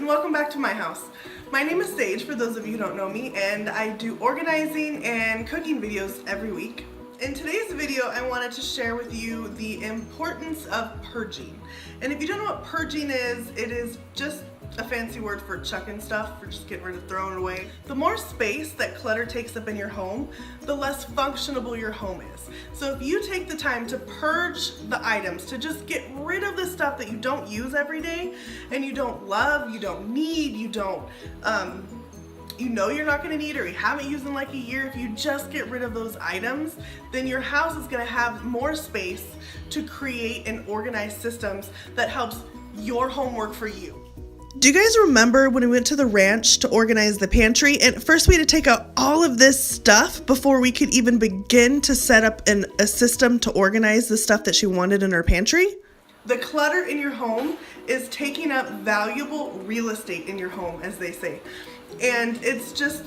welcome back to my house. My name is Sage, for those of you who don't know me, and I do organizing and cooking videos every week. In today's video, I wanted to share with you the importance of purging. And if you don't know what purging is, it is just a fancy word for chucking stuff, for just getting rid of throwing it away. The more space that clutter takes up in your home, the less functionable your home is. So if you take the time to purge the items, to just get rid of the stuff that you don't use every day, and you don't love, you don't need, you don't, you know you're not going to need, or you haven't used in like a year, if you just get rid of those items, then your house is going to have more space to create and organize systems that helps your home work for you. Do you guys remember when we went to the ranch to organize the pantry, and first we had to take out all of this stuff before we could even begin to set up a system to organize the stuff that she wanted in her pantry? The clutter in your home is taking up valuable real estate in your home, as they say. And it's just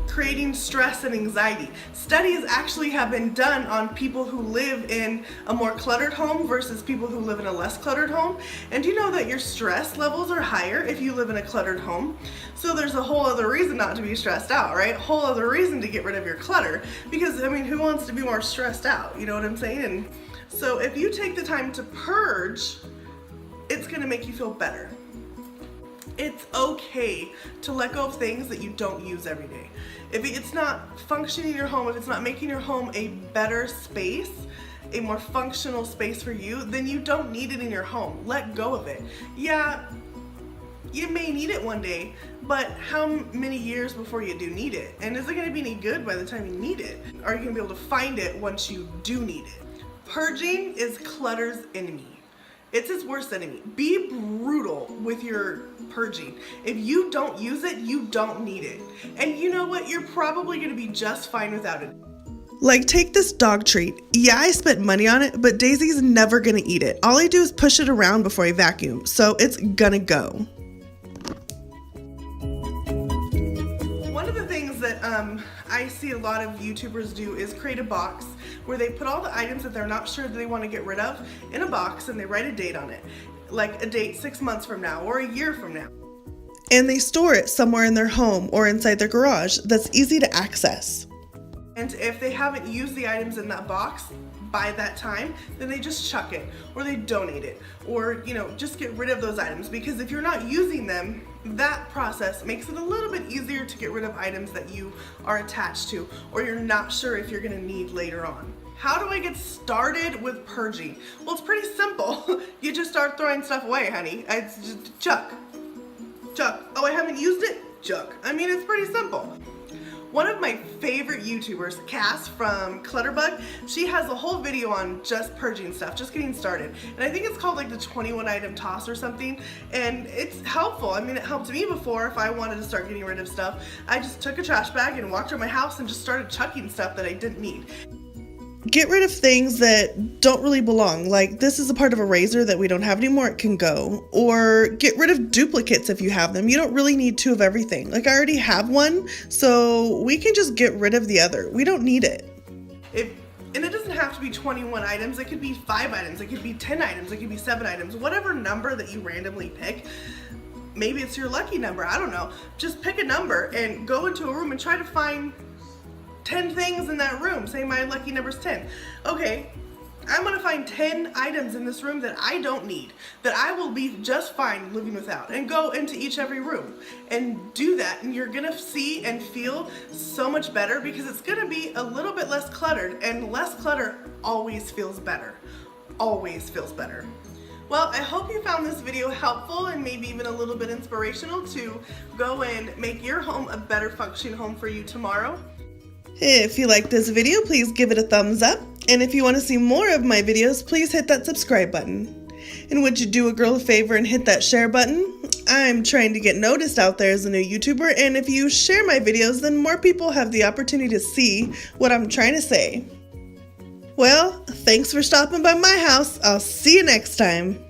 creating stress and anxiety. Studies actually have been done on people who live in a more cluttered home versus people who live in a less cluttered home. And do you know that your stress levels are higher if you live in a cluttered home? So there's a whole other reason not to be stressed out, right? Whole other reason to get rid of your clutter. Because, I mean, who wants to be more stressed out? You know what I'm saying? And so if you take the time to purge, it's gonna make you feel better. It's okay to let go of things that you don't use every day. If it's not functioning in your home, if it's not making your home a better space, a more functional space for you, then you don't need it in your home. Let go of it. Yeah, you may need it one day, but how many years before you do need it? And is it gonna be any good by the time you need it? Are you gonna be able to find it once you do need it? Purging is clutter's enemy. It's its worst enemy. Be brutal with your purging. If you don't use it, you don't need it. And you know what? You're probably gonna be just fine without it. Like, take this dog treat. Yeah, I spent money on it, but Daisy's never gonna eat it. All I do is push it around before I vacuum, so it's gonna go. One of the things that I see a lot of YouTubers do is create a box where they put all the items that they're not sure that they want to get rid of in a box, and they write a date on it, like a date 6 months from now or a year from now. And they store it somewhere in their home or inside their garage that's easy to access. And if they haven't used the items in that box by that time, then they just chuck it, or they donate it, or, you know, just get rid of those items. Because if you're not using them, that process makes it a little bit easier to get rid of items that you are attached to, or you're not sure if you're gonna need later on. How do I get started with purging? Well, it's pretty simple. You just start throwing stuff away, honey. It's just chuck. Oh, I haven't used it? Chuck. I mean, it's pretty simple. One of my favorite YouTubers, Cass from Clutterbug, she has a whole video on just purging stuff, just getting started. And I think it's called like the 21 item toss or something. And it's helpful. I mean, it helped me before if I wanted to start getting rid of stuff. I just took a trash bag and walked around my house and just started chucking stuff that I didn't need. Get rid of things that don't really belong, like this is a part of a razor that we don't have anymore, it can go. Or get rid of duplicates if you have them. You don't really need 2 of everything. Like, I already have one, so we can just get rid of the other. We don't need it. And it doesn't have to be 21 items, it could be 5 items, it could be 10 items, it could be 7 items, whatever number that you randomly pick. Maybe it's your lucky number, I don't know. Just pick a number and go into a room and try to find 10 things in that room. Say my lucky number's 10. Okay, I'm gonna find 10 items in this room that I don't need, that I will be just fine living without, and go into every room and do that, and you're gonna see and feel so much better, because it's gonna be a little bit less cluttered, and less clutter always feels better. Always feels better. Well, I hope you found this video helpful and maybe even a little bit inspirational to go and make your home a better functioning home for you tomorrow. If you like this video, please give it a thumbs up. And if you want to see more of my videos, please hit that subscribe button. And would you do a girl a favor and hit that share button? I'm trying to get noticed out there as a new YouTuber, and if you share my videos, then more people have the opportunity to see what I'm trying to say. Well, thanks for stopping by my house. I'll see you next time.